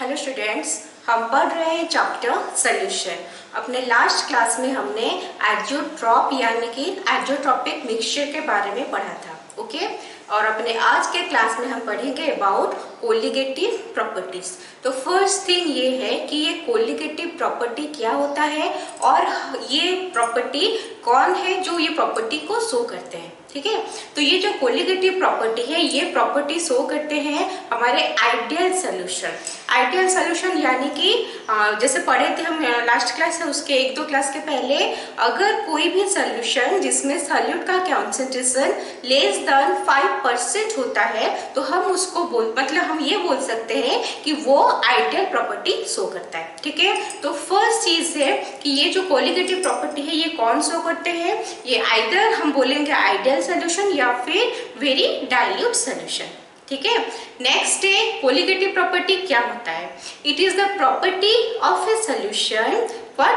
Hello students, हम पढ़ रहे हैं चैप्टर सॉल्यूशन। अपने लास्ट क्लास में हमने एज़ोट्रॉप यानी कि एज़ोट्रॉपिक मिक्सचर के बारे में पढ़ा था। ओके, और अपने आज के क्लास में हम पढ़ेंगे अबाउट कोलिगेटिव प्रॉपर्टीज। तो फर्स्ट थिंग ये है कि ये कोलिगेटिव प्रॉपर्टी क्या होता है और ये प्रॉपर्टी कौन है जो ये प्रॉपर्टी को शो करते हैं। ठीक है, तो ये जो कोलिगेटिव प्रॉपर्टी है ये प्रॉपर्टी शो करते हैं हमारे आइडियल सॉल्यूशन। आइडियल सॉल्यूशन यानी कि जैसे पढ़े थे हम लास्ट क्लास है उसके एक दो क्लास के पहले, अगर कोई भी सॉल्यूशन जिसमें सॉल्यूट का कॉन्सेंट्रेशन लेस देन 5% होता है तो हम उसको हम ये बोल सकते हैं कि वो आइडियल प्रॉपर्टी शो करता है। ठीक है, तो फर्स्ट चीज है कि ये जो कोलिगेटिव प्रॉपर्टी है ये कौन शो करते हैं, ये आइदर हम बोलेंगे आइडियल सॉल्यूशन या फिर वेरी डाइल्यूट सॉल्यूशन। ठीक है, नेक्स्ट है कोलिगेटिव प्रॉपर्टी क्या होता है। It is the property of A solution but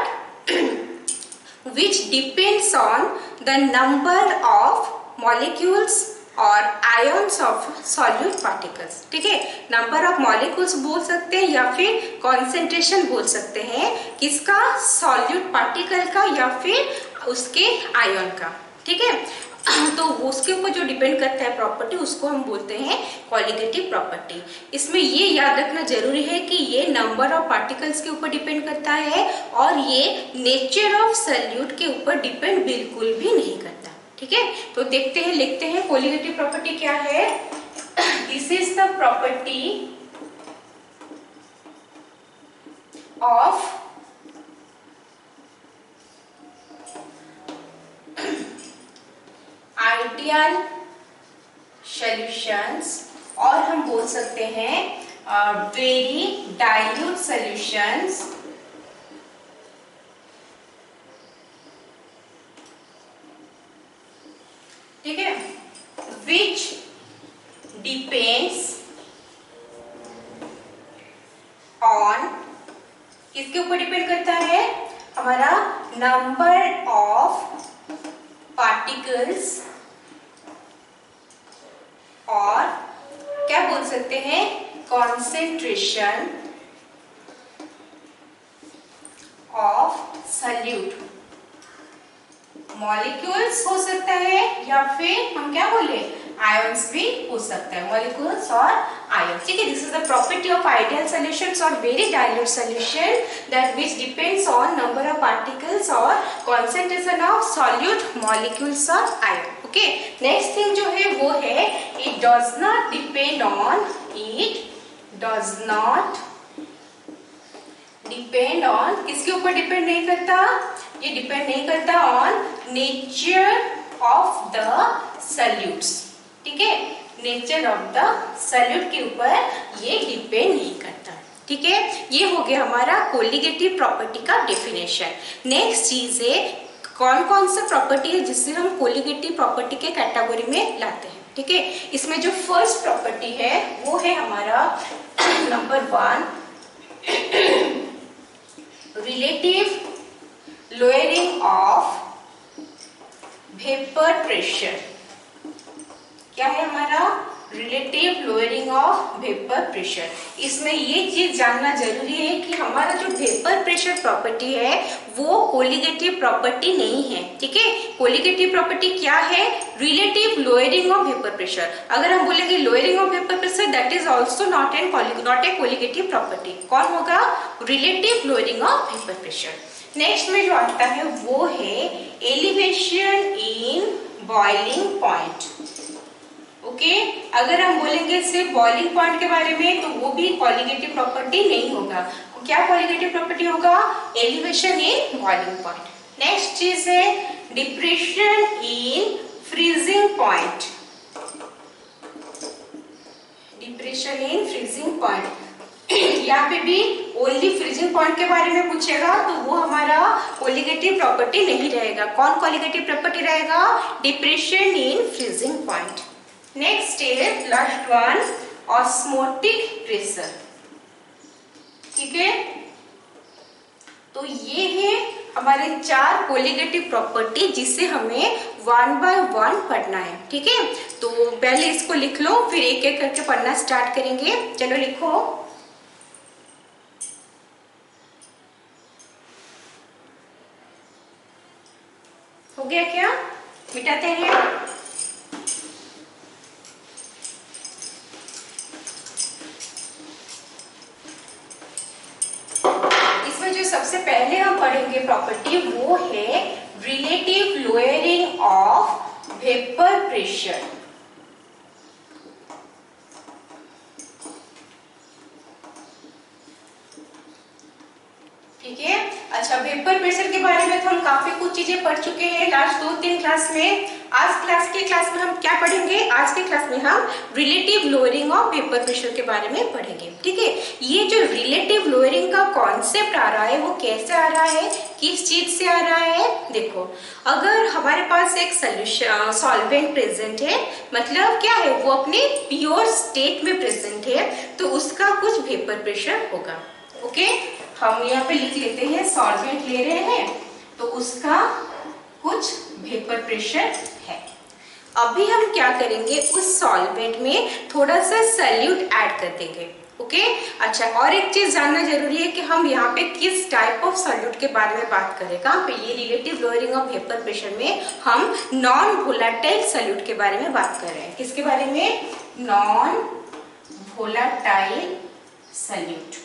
which depends on the number of molecules और ions of solute particles। ठीक है, नंबर ऑफ मॉलिक्यूल्स बोल सकते हैं या फिर कॉन्सेंट्रेशन बोल सकते हैं, किसका, सॉल्यूट पार्टिकल का या फिर उसके आयन का। ठीक है, तो उसके ऊपर जो डिपेंड करता है प्रॉपर्टी उसको हम बोलते हैं कोलिगेटिव प्रॉपर्टी। इसमें ये याद रखना जरूरी है कि ये नंबर ऑफ पार्टिकल्स के ऊपर डिपेंड करता है और ये नेचर ऑफ सॉल्यूट के ऊपर डिपेंड बिल्कुल भी नहीं करता। ठीक है, तो देखते हैं, लिखते हैं कोलिगेटिव प्रॉपर्टी क्या है। This is the property of ideal solutions और हम बोल सकते हैं वेरी डाइल्यूट सॉल्यूशंस ठीक है, विच डिपेंड्स ऑन, किसके ऊपर डिपेंड करता है, हमारा नंबर ऑफ पार्टिकल्स और क्या बोल सकते हैं, कॉन्सेंट्रेशन ऑफ सॉल्यूट। मॉलिक्यूल्स हो सकता है या फिर हम क्या बोले, आयंस भी हो सकता है, मॉलिक्यूल्स और आयंस। ठीक है, this is the property of ideal solutions और very dilute solution that which depends on number of particles और कॉन्सेंट्रेशन ऑफ सॉल्यूट, मॉलिक्यूल्स और आयन। ओके, नेक्स्ट थिंग जो है वो है it does not depend on, it does not depend on, किसके ऊपर depend नहीं करता, ये डिपेंड नहीं करता on nature of the solutes. ठीक है, नेचर ऑफ द सॉल्यूट के ऊपर ये डिपेंड नहीं करता। ठीक है, ये हो गया हमारा कोलिगेटिव प्रॉपर्टी का डेफिनेशन। नेक्स्ट चीज है कौन कौन सा प्रॉपर्टी है जिससे हम कोलिगेटिव प्रॉपर्टी के कैटेगरी में लाते हैं। ठीक है, इसमें जो फर्स्ट प्रॉपर्टी है वो है हमारा number 1 relative lowering of vapour pressure. क्या है हमारा, relative lowering of vapour pressure. इसमें ये चीज जानना जरूरी है कि हमारा जो वेपर प्रेशर प्रॉपर्टी है वो कोलिगेटिव प्रॉपर्टी नहीं है। ठीक है, कोलिगेटिव प्रॉपर्टी क्या है, relative lowering of vapour pressure. अगर हम बोलेंगे lowering of vapour pressure that is also not a colligative property. कौन होगा, relative lowering of vapour pressure. Next में जो आता है वो है elevation in boiling point. Okay, अगर हम बोलेंगे सिर्फ बॉइलिंग पॉइंट के बारे में तो वो भी कोलिगेटिव प्रॉपर्टी नहीं होगा। क्या कोलिगेटिव प्रॉपर्टी होगा, elevation in boiling point. Next चीज है depression in freezing point. Depression in freezing point, यहाँ पे भी ओनली फ्रीजिंग पॉइंट के बारे में पूछेगा तो वो हमारा कोलिगेटिव प्रॉपर्टी नहीं रहेगा। कौन कोलिगेटिव प्रॉपर्टी रहेगा, depression in freezing point. Next is last one osmotic pressure. ठीक है, तो ये है हमारे 4 कोलिगेटिव प्रॉपर्टी जिसे हमें 1 by 1 पढ़ना है। ठीक है, तो पहले इसको लिख लो फिर एक एक करके पढ़ना स्टार्ट करेंगे। चलो लिखो, हो गया क्या? मिटाते हैं। इसमें जो सबसे पहले हम पढ़ेंगे प्रॉपर्टी वो है relative lowering of vapour pressure. ठीक है। अच्छा, वेपर प्रेशर के बारे में तो हम काफी कुछ चीजें पढ़ चुके हैं लास्ट 2-3 क्लास में। आज क्लास में हम क्या पढ़ेंगे? आज के क्लास में हम relative lowering of vapour pressure के बारे में पढ़ेंगे। ठीक है। ये जो रिलेटिव लोअरिंग का कॉन्सेप्ट आ रहा है वो कैसे आ रहा है, किस चीज से आ रहा है? देखो, अगर हमारे पास एक सोल्यूशन सॉल्वेंट प्रेजेंट है, मतलब क्या है, वो अपने प्योर स्टेट में प्रेजेंट है, तो उसका कुछ वेपर प्रेशर होगा। ओके, हम यहाँ पे लिख लेते हैं, सॉल्वेंट ले रहे हैं तो उसका कुछ वेपर प्रेशर है। अभी हम क्या करेंगे, उस सॉल्वेंट में थोड़ा सा सॉल्यूट ऐड कर देंगे। ओके। अच्छा, और एक चीज जानना जरूरी है कि हम यहाँ पे किस टाइप ऑफ सॉल्यूट के बारे में बात करें। कहाँ पे? ये relative lowering of vapour pressure में हम नॉन वोलेटाइल सॉल्यूट के बारे में बात कर रहे हैं। किसके बारे में? Non volatile solute.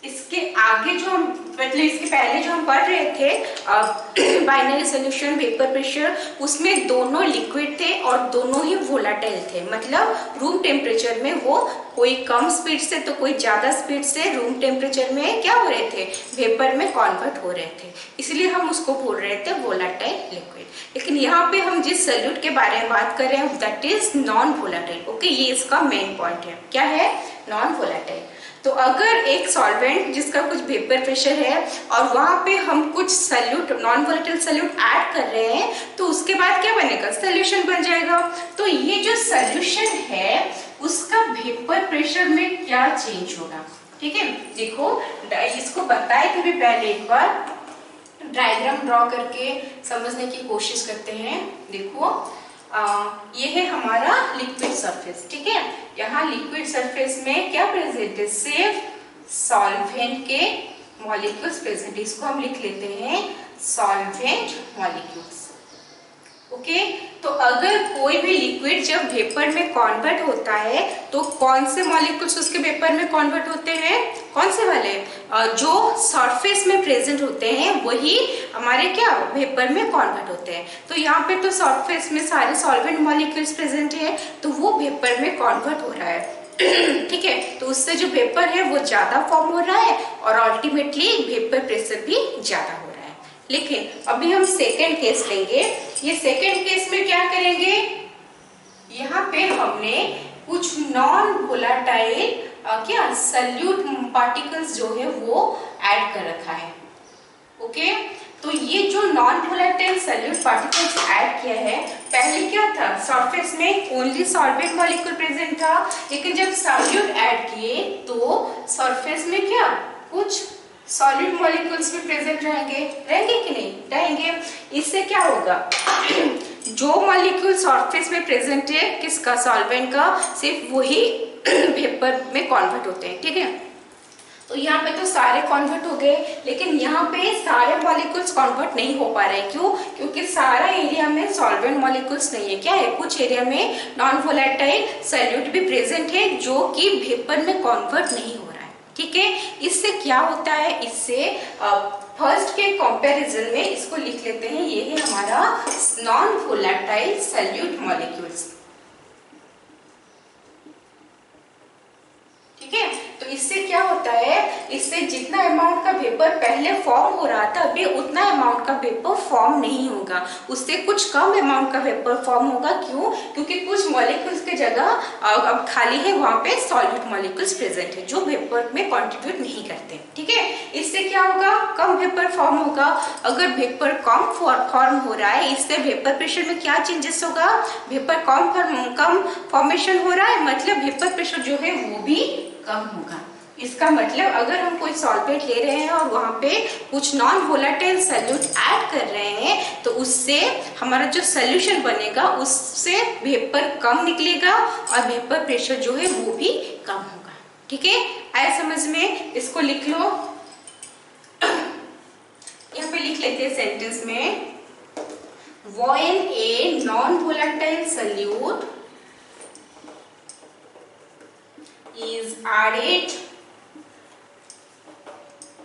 इसके आगे जो हम मतलब इसके पहले जो हम पढ़ रहे थे बाइनरी सॉल्यूशन, वेपर प्रेशर, उसमें दोनों लिक्विड थे और दोनों ही वोलेटाइल थे। मतलब रूम टेम्परेचर में वो कोई कम स्पीड से तो कोई ज्यादा स्पीड से रूम टेम्परेचर में क्या हो रहे थे, वेपर में कन्वर्ट हो रहे थे, इसलिए हम उसको बोल रहे थे वोलेटाइल लिक्विड। लेकिन यहाँ पे हम जिस सॉल्यूट के बारे में बात कर रहे हैं that is non volatile. Okay, ये इसका मेन पॉइंट है। क्या है? Non volatile. तो अगर एक सॉल्वेंट जिसका कुछ वेपर प्रेशर है और वहां पे हम कुछ solute, non volatile solute add कर रहे हैं, तो उसके बाद क्या बनेगा? सॉल्यूशन बन जाएगा। तो ये जो सॉल्यूशन है उसका वेपर प्रेशर में क्या चेंज होगा? ठीक है, देखो इसको बताए थे भी पहले, एक बार डायग्राम ड्रॉ करके समझने की कोशिश करते हैं। देखो ये है हमारा लिक्विड सरफेस। ठीक है, यहाँ लिक्विड सरफेस में क्या प्रेजेंट है? सिर्फ सॉल्वेंट के मॉलिक्यूल्स प्रेजेंट। इसको हम लिख लेते हैं सॉल्वेंट मॉलिक्यूल्स। ओके, तो अगर कोई भी लिक्विड जब वेपर में कन्वर्ट होता है तो कौन से मॉलिक्यूल्स उसके वेपर में कन्वर्ट होते हैं? कौन से वाले? जो सरफेस में प्रेजेंट होते हैं वही हमारे क्या वेपर में कन्वर्ट होते हैं। तो यहाँ पे तो सरफेस में सारे सॉल्वेंट मॉलिक्यूल्स प्रेजेंट है, तो वो वेपर में कन्वर्ट हो रहा है। ठीक है, तो उससे जो वेपर है वो ज्यादा फॉर्म हो रहा है और अल्टीमेटली वेपर प्रेशर भी ज्यादा हो रहा है। लेकिन अभी हम सेकेंड केस लेंगे। ये सेकेंड केस में क्या करेंगे? यहाँ पे हमने कुछ नॉन वोलेटाइल क्या सॉल्यूट पार्टिकल्स जो है वो ऐड कर रखा है। ओके, तो ये जो non volatile solute particles add किया है, पहले क्या था? सरफेस में ओनली सॉल्वेंट मॉलिक्यूल प्रेजेंट था, लेकिन जब सॉल्यूट ऐड किए तो सरफेस में क्या कुछ सॉलिड मॉलिक्यूल्स भी प्रेजेंट रहेंगे कि नहीं? रहेंगे। इससे क्या होगा? जो मॉलिक्यूल सरफेस में प्रेजेंट है किसका? सॉल्वेंट का, सिर्फ वही वेपर में कन्वर्ट होते हैं। ठीक है, तो यहाँ पे तो सारे कन्वर्ट हो गए, लेकिन यहाँ पे सारे मॉलिक्यूल्स कन्वर्ट नहीं हो पा रहे। क्यों? क्योंकि सारा एरिया में सॉल्वेंट मॉलिक्यूल्स नहीं है। क्या है? कुछ एरिया में नॉन वोलेटाइल सॉल्यूट भी प्रेजेंट है जो कि वेपर में कन्वर्ट नहीं हो रहा है। ठीक है, इससे क्या होता है? इससे फर्स्ट के कंपैरिजन में इसको लिख लेते हैं, ये है हमारा नॉन वोलेटाइल सॉल्यूट मॉलिक्यूल्स। ठीक है, तो इससे क्या होता है? इससे जितना अमाउंट का वेपर पहले फॉर्म हो रहा था अभी उतना अमाउंट का वेपर फॉर्म नहीं होगा, उससे कुछ कम अमाउंट का वेपर फॉर्म होगा। क्यों? क्योंकि कुछ मॉलिक्यूल्स की जगह अब खाली है, वहां पे सॉलिड मॉलिक्यूल्स प्रेजेंट है जो वेपर में कंट्रीब्यूट नहीं करते। ठीक है, इससे क्या होगा? कम वेपर फॉर्म होगा। अगर वेपर कम फॉर्म हो रहा है, इससे वेपर प्रेशर में क्या चेंजेस होगा? वेपर कम फॉर्मेशन हो रहा है, मतलब वेपर प्रेशर जो है वो भी कम होगा। इसका मतलब अगर हम कोई सॉल्वेंट ले रहे हैं और वहां पे कुछ नॉन वोलेटाइल सॉल्यूट ऐड कर रहे हैं तो उससे हमारा जो सॉल्यूशन बनेगा उससे वेपर कम निकलेगा और वेपर प्रेशर जो है वो भी कम होगा। ठीक है, आए समझ में? इसको लिख लो, यहाँ पे लिख लेते हैं सेंटेंस में। when a non-volatile solute is added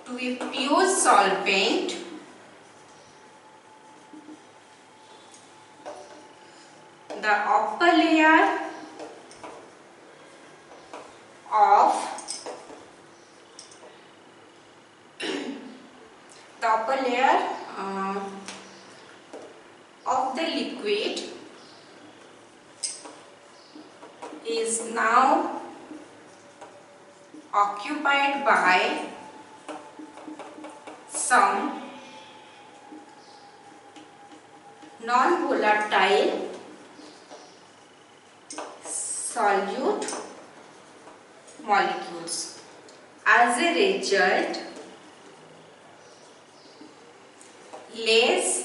to a pure solvent, the upper layer of the liquid is now occupied by some non-volatile solute molecules. As a result, less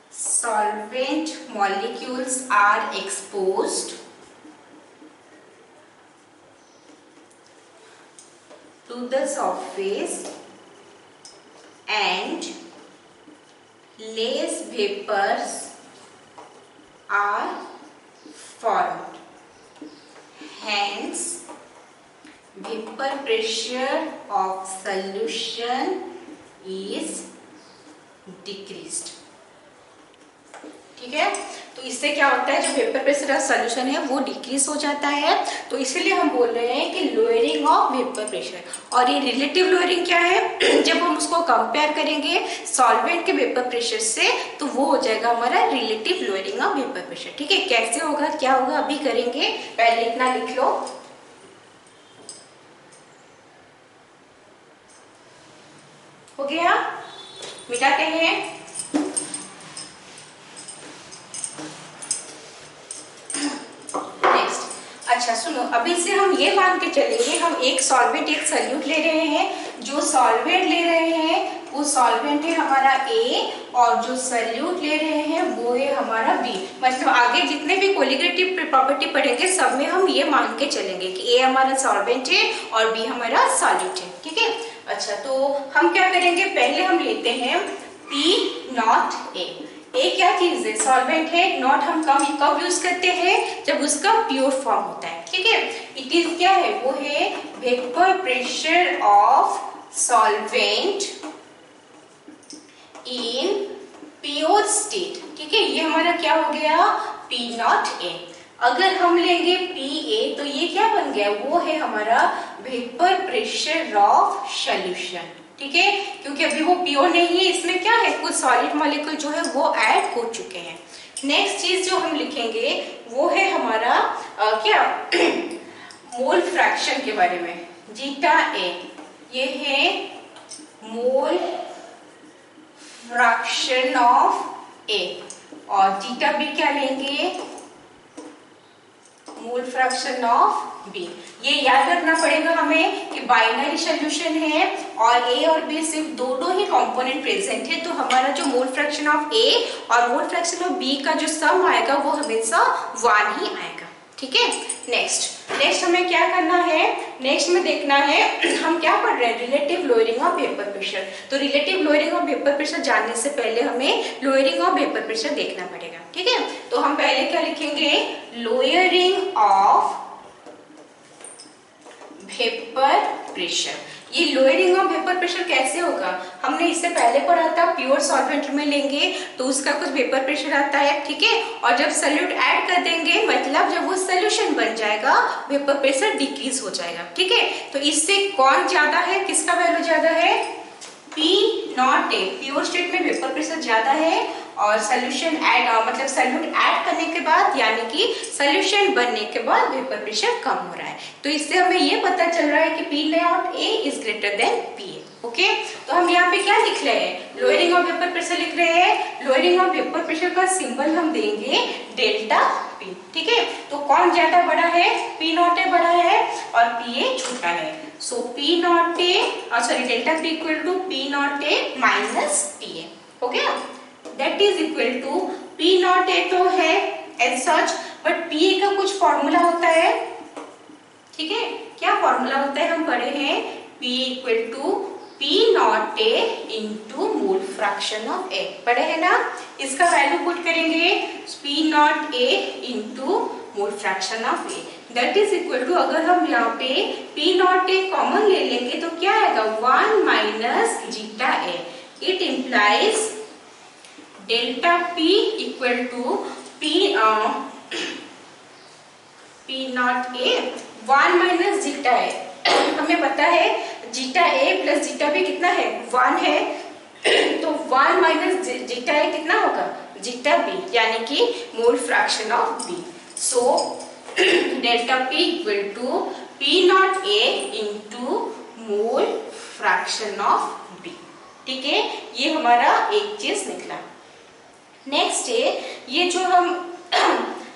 solvent molecules are exposed to the surface and less vapors are formed. Hence, vapor pressure of solution is decreased. ठीक है, तो इससे क्या होता है, जो vapour pressure of solution है वो डिक्रीज हो जाता है। तो इसीलिए हम बोल रहे हैं कि लोअरिंग ऑफ वेपर प्रेशर। और ये रिलेटिव लोअरिंग क्या है, जब हम उसको कंपेयर करेंगे सॉल्वेंट के वेपर प्रेशर से तो वो हो जाएगा हमारा relative lowering of vapour pressure. ठीक है, कैसे होगा क्या होगा अभी करेंगे, पहले इतना लिख लो। हो गया, मिटाते हैं। अच्छा सुनो, अभी से हम ये मान के चलेंगे, हम एक सॉल्वेंट एक सल्यूट ले रहे हैं। जो सॉल्वेंट ले रहे हैं वो सॉल्वेंट है हमारा A और जो सल्यूट ले रहे हैं वो है हमारा B। मतलब आगे जितने भी कोलिगेटिव प्रॉपर्टी पढ़ेंगे सब में हम ये मान के चलेंगे कि A हमारा सॉल्वेंट है और B हमारा सॉल्यूट है। ठीक है, अच्छा तो हम क्या करेंगे, पहले हम लेते हैं P0A। ए क्या चीज है, सॉल्वेंट है। नॉट हम कब यूज करते हैं, जब उसका प्योर फॉर्म होता है। ठीक है, इट इज क्या है, वो है vapour pressure of solvent in pure state. ठीक है, ये हमारा क्या हो गया, P0A। अगर हम लेंगे PA तो ये क्या बन गया, वो है हमारा वेपर प्रेशर ऑफ सॉल्यूशन। ठीक है, क्योंकि अभी वो प्योर नहीं है, इसमें क्या है, कुछ सॉलिड मॉलिक्यूल जो है वो ऐड हो चुके हैं। नेक्स्ट चीज जो हम लिखेंगे वो है हमारा क्या मोल फ्रैक्शन के बारे में, जीटा A। ये है मोल फ्रैक्शन ऑफ A और जीटा B क्या लेंगे, मोल फ्रैक्शन ऑफ B। ये याद रखना पड़ेगा हमें कि बाइनरी सॉल्यूशन है और A और B सिर्फ दोनों ही कंपोनेंट प्रेजेंट है, तो हमारा जो मोल फ्रैक्शन ऑफ A और मोल फ्रैक्शन ऑफ B का जो सम आएगा वो हमेशा 1 ही आएगा। ठीक है, नेक्स्ट हमें क्या करना है, नेक्स्ट में देखना है हम क्या पढ़ रहे हैं, relative lowering of vapour pressure. तो relative lowering of vapour pressure जानने से पहले हमें लोअरिंग ऑफ वेपर प्रेशर देखना पड़ेगा। ठीक है, तो हम पहले क्या लिखेंगे, लोअरिंग ऑफ वेपर प्रेशर। ये लोअरिंग ऑफ वेपर प्रेशर कैसे होगा, हमने इससे पहले पढ़ा था, प्योर सॉल्वेंट में लेंगे तो उसका कुछ वेपर प्रेशर आता है। ठीक है, और जब सॉल्यूट ऐड कर देंगे मतलब जब वो सॉल्यूशन बन जाएगा वेपर प्रेशर डिक्रीज हो जाएगा। ठीक है, तो इससे कौन ज्यादा है, किसका वैल्यू ज्यादा है, P0A। प्योर स्टेट में वेपर प्रेशर ज्यादा है और सॉल्यूशन ऐड मतलब सॉल्यूट ऐड करने के बाद यानी कि सॉल्यूशन बनने के बाद वेपर प्रेशर कम हो रहा है। तो इससे हमें ये पता चल रहा है कि P0A is greater than PA। Okay, तो हम यहाँ पे क्या लिख रहे हैं, लोअरिंग ऑफ वेपर प्रेशर लिख रहे हैं। लोअरिंग ऑफ वेपर प्रेशर का सिंबल हम देंगे डेल्टा P। ठीक है, तो कौन ज्यादा बड़ा है, P0A बड़ा है और PA छोटा है। So P0A sorry delta P equal to P0A minus PA। हो गया, that is equal to P0A तो है एज सच, बट PA का कुछ फॉर्मूला होता है। ठीक है, क्या फॉर्मूला होता है, हम पढ़े हैं P equal to P not a into mole fraction of A. पढ़े है ना? इसका वैल्यू पुट करेंगे P not a into mole fraction of A, that is equal to, अगर हम यहाँ पे पी नॉट ए कॉमन ले लेंगे तो क्या आएगा 1 minus zeta A. It implies delta P equal to P not A 1 minus zeta A. हमें पता है zeta A plus zeta B कितना है 1 है, तो 1 माइनस जीटा ए कितना होगा जीटा बी, यानी कि mole fraction of b. So delta P equal to P not a into mole fraction of b. ठीक है, ये हमारा एक चीज निकला। नेक्स्ट है ये जो हम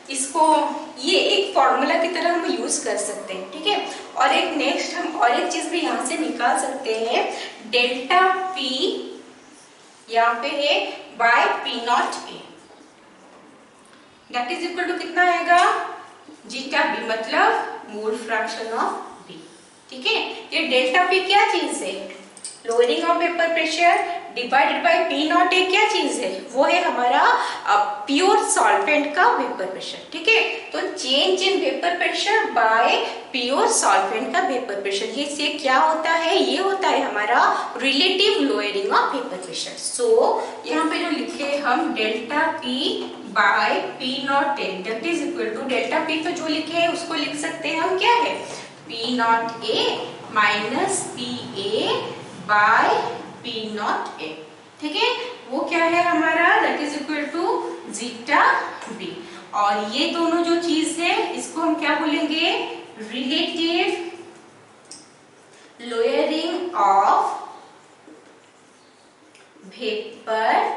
इसको ये एक फॉर्मूला की तरह हम यूज कर सकते हैं। ठीक है, और एक नेक्स्ट हम और एक चीज भी यहाँ से निकाल सकते हैं, डेल्टा पी यहाँ पे है by P not a, that is equal to कितना आएगा जीटा बी, मतलब मोल फ्रैक्शन ऑफ बी। ठीक है, ये डेल्टा पी क्या चीज है, lowering of vapour pressure divided by P not A क्या चीज है, वो है हमारा प्योर सॉल्वेंट का वेपर प्रेशर। ठीक है, तो change in vapour pressure by pure solvent का वेपर प्रेशर, ये से क्या होता है, ये होता है हमारा relative lowering of vapour pressure. So यहाँ पे जो लिखे हम delta P by P not a, that is equal to delta P तो जो लिखे हैं उसको लिख सकते हैं हम क्या है p not a minus P A by P not a. ठीक है, वो क्या है हमारा, that is equal to zeta b. और ये दोनों जो चीज है इसको हम क्या बोलेंगे, relative lowering of vapour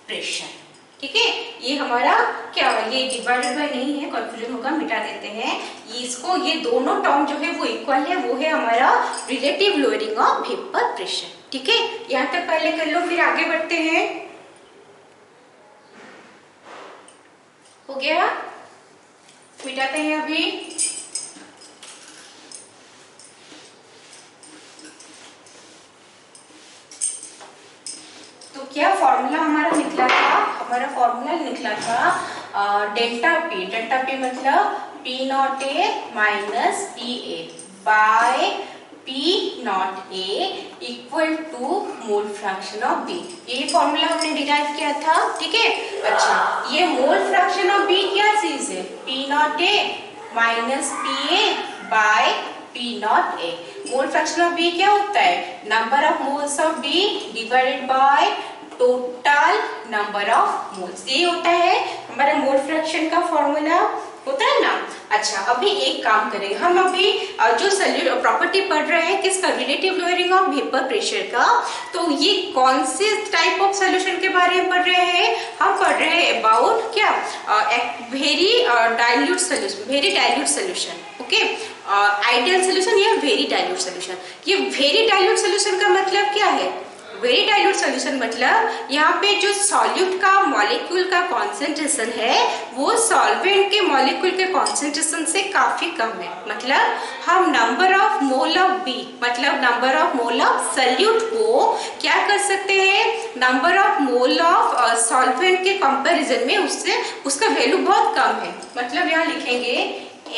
pressure. ठीक है, ये हमारा क्या, ये डिवाइडेड बाय नहीं है, कंफ्यूजन होगा, मिटा देते हैं ये इसको, ये दोनों टर्म जो है वो इक्वल है, वो है हमारा relative lowering of vapour pressure. ठीक है, यहाँ तक पहले कर लो, फिर आगे बढ़ते हैं। हो गया, मिटाते हैं अभी। तो क्या फॉर्मूला हमारा निकला था, हमारा फॉर्मूला निकला था डेल्टा पी मतलब p not a minus P A by P not a equal to mole fraction of b. ये फॉर्मूला हमने डिराइव किया था। ठीक है, अच्छा ये मोल फ्रैक्शन ऑफ बी क्या चीज है, p not a minus P A by P not a. Mole fraction of b क्या होता है, number of moles of b divided by total number of moles, ये होता है हमारा मोल फ्रैक्शन का फॉर्मूला, होता है ना। अच्छा, अभी एक काम करेंगे हम, अभी जो प्रॉपर्टी पढ़ रहे हैं किसका, relative lowering of vapour pressure का, तो ये कौन से टाइप ऑफ सोल्यूशन के बारे में पढ़ रहे हैं, हम पढ़ रहे हैं अबाउट क्या, very dilute solution. Okay, ideal solution या वेरी डाइल्यूट सोल्यूशन। ये वेरी डाइल्यूट सोल्यूशन का मतलब क्या है, वेरी डाइल्यूट सोल्यूशन मतलब यहाँ पे जो सॉल्यूट का मॉलिक्यूल का कॉन्सेंट्रेशन है वो सॉल्वेंट के मॉलिक्यूल के कॉन्सेंट्रेशन से काफी कम है। मतलब हम number of mole of B मतलब number of mole of solute को क्या कर सकते हैं, number of mole of solvent के कंपैरिजन में उससे उसका वैल्यू बहुत कम है। मतलब यहाँ लिखेंगे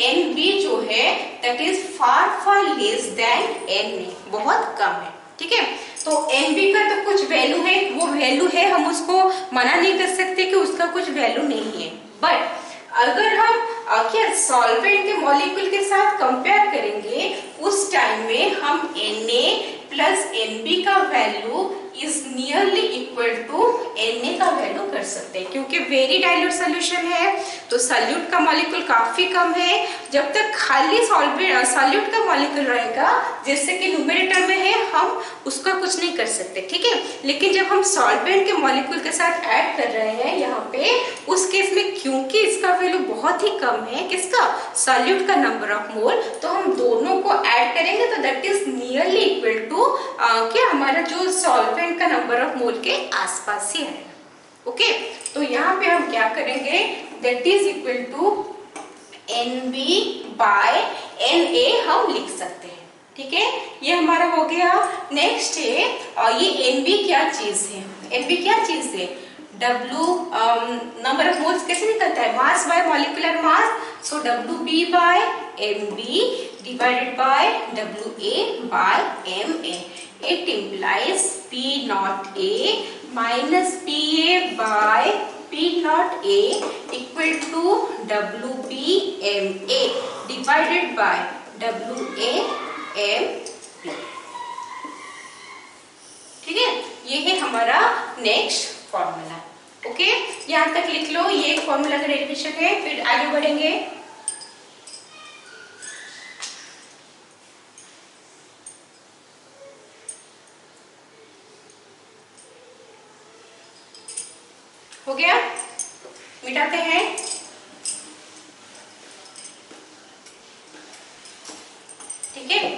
एन बी जो है that is far less than n a, बहुत कम है। ठीक है, तो एन बी का तो कुछ वैल्यू है, वो वैल्यू है, हम उसको मना नहीं कर सकते कि उसका कुछ वैल्यू नहीं है। बट अगर हम क्या सॉल्वेंट के मॉलिक्यूल के साथ कंपेयर करेंगे उस टाइम में हम Na प्लस Nb का value is nearly equal to Na का वैल्यू कर सकते हैं, क्योंकि वेरी डाइल्यूट सोल्यूशन है तो सॉल्यूट का मॉलिक्यूल काफी कम है। जब तक खाली सॉल्यूट का मॉलिक्यूल रहेगा जैसे कि न्यूमरेटर में है, हम उसका कुछ नहीं कर सकते। ठीक है, लेकिन जब हम सॉल्वेंट के मॉलिक्यूल के साथ ऐड कर रहे हैं यहाँ पे, उस केस में क्योंकि इसका वैल्यू बहुत ही कम है, किसका, सॉल्यूट का नंबर ऑफ मोल, तो हम दोनों को ऐड करेंगे तो that is nearly equal to क्या हमारा जो सॉल्वेंट का नंबर ऑफ मोल के आसपास ही है। ओके, तो यहाँ पे हम क्या करेंगे, that is equal to Nb by Na हम लिख सकते हैं। ठीक है, ये हमारा हो गया। नेक्स्ट है ये एनबी क्या चीज है, एनबी क्या चीज है, डब्ल्यू नंबर ऑफ मोल्स कैसे निकलता है, mass by molecular mass, so W B by M B divided by W A by M A, it implies P not a minus P A by P not a equal to W B M A divided by W A M B. ठीक है, ये है हमारा next formula. Okay, यहां तक लिख लो, ये एक फॉर्मूला का डेरिवेशन है, फिर आगे बढ़ेंगे। हो गया, मिटाते हैं। ठीक है,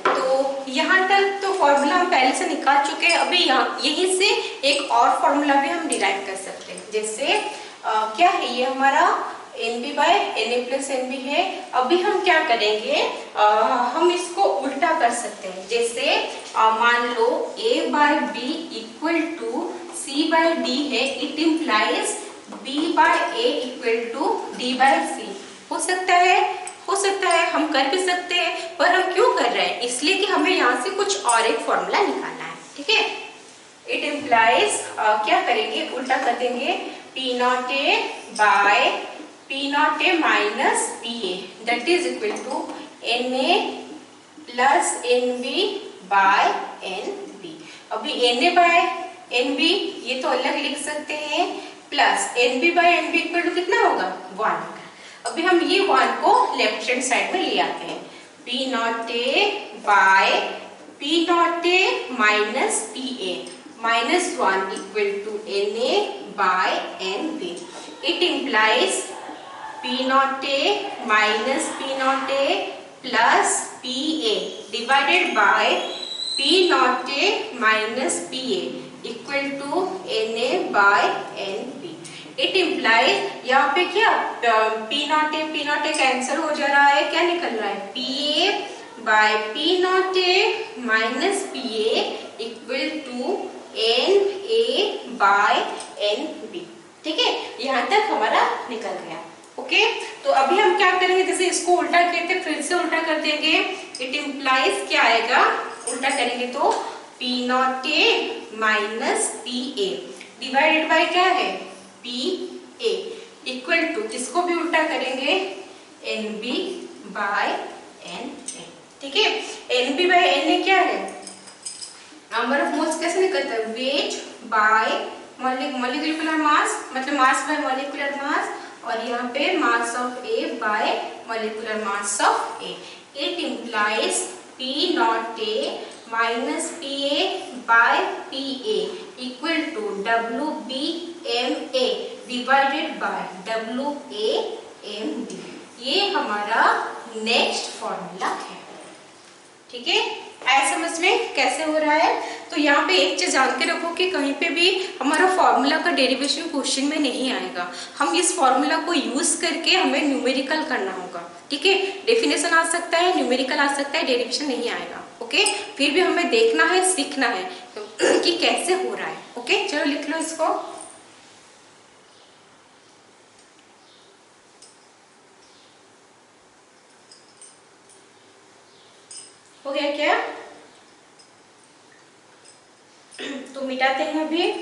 तो यहाँ तक तो फॉर्मूला हम पहले से निकाल चुके हैं। अभी यहाँ यहीं से एक और फॉर्मूला भी हम डिराइव कर सकते हैं। जैसे क्या है, ये हमारा n B by n A plus N b है। अभी हम क्या करेंगे, हम इसको उल्टा कर सकते हैं। जैसे मान लो A by B equal to C by D है, it implies B by A equal to D by C. हो सकता है, हम कर भी सकते हैं, पर हम क्यों कर रहे हैं, इसलिए कि हमें यहाँ से कुछ और एक फॉर्मूला निकालना है। ठीक है, इट इम्प्लाइज क्या करेंगे, उल्टा कर देंगे, P not a by P not a minus P A that is equal to N A plus N B by N B. अभी N A by N B ये तो अलग लिख सकते हैं, plus N B by N B equal to कितना होगा, 1। अभी हम ये 1 को लेफ्ट हैंड साइड में ले आते हैं, p not a by P not a minus P a minus 1 equal to N A by N b. It implies P not a minus p not a plus p a divided by P not a minus P A equal to N A by N b. It implies यहाँ पे क्या, P not a cancel हो जा रहा है, क्या निकल रहा है, p A by P not a minus P A equal to N A by N b. ठीक है, यहाँ तक हमारा निकल गया। ओके, तो अभी हम क्या करेंगे, जैसे इसको उल्टा किए थे फिर से उल्टा कर देंगे। इट इम्प्लाइज क्या आएगा, उल्टा करेंगे तो P not a minus P a divided bye क्या है, पी ए इक्वल टू, इसको भी उल्टा करेंगे, n B by n a. ठीक है, n B by n a क्या है, नंबर ऑफ मोल्स कैसे निकलता है, वेट बाय मॉलिक्यूलर मास, मतलब मास बाय मॉलिक्यूलर मास, और यहाँ पे mass of A by molecular mass of A. It implies P not a minus P A by P A equal to W B M A divided by W A M B. ये हमारा next formula है। ठीक है, आया समझ में कैसे हो रहा है। तो यहाँ पे एक चीज जान के रखो कि कहीं पे भी हमारा फॉर्मूला का डेरिवेशन क्वेश्चन में नहीं आएगा, हम इस फॉर्मूला को यूज करके हमें न्यूमेरिकल करना होगा। ठीक है, डेफिनेशन आ सकता है, न्यूमेरिकल आ सकता है, डेरिवेशन नहीं आएगा। ओके, फिर भी हमें देखना है, सीखना है कि कैसे हो रहा है। ओके, चलो लिख लो इसको। हो गया क्या, तो मिटाते हैं अभी।